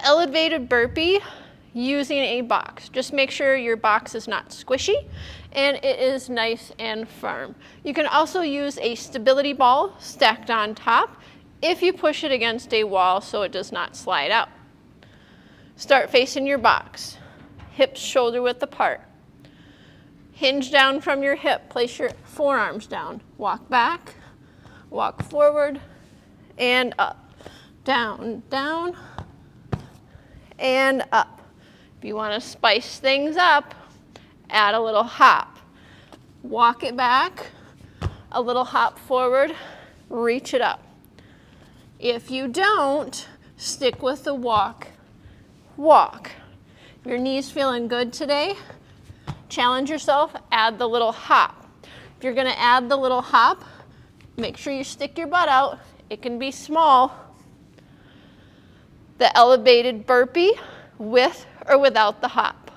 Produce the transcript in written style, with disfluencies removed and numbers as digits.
elevated burpee using a box. Just make sure your box is not squishy and it is nice and firm. You can also use a stability ball stacked on top if you push it against a wall so it does not slide out. Start facing your box. Hips shoulder width apart. Hinge down from your hip. Place your forearms down. Walk back, walk forward, and up. Down, down, and up. If you want to spice things up, add a little hop. Walk it back, a little hop forward, reach it up. If you don't, stick with the walk. Walk. If your knee's feeling good today, challenge yourself, add the little hop. If you're going to add the little hop, make sure you stick your butt out. It can be small. The elevated burpee with or without the hop.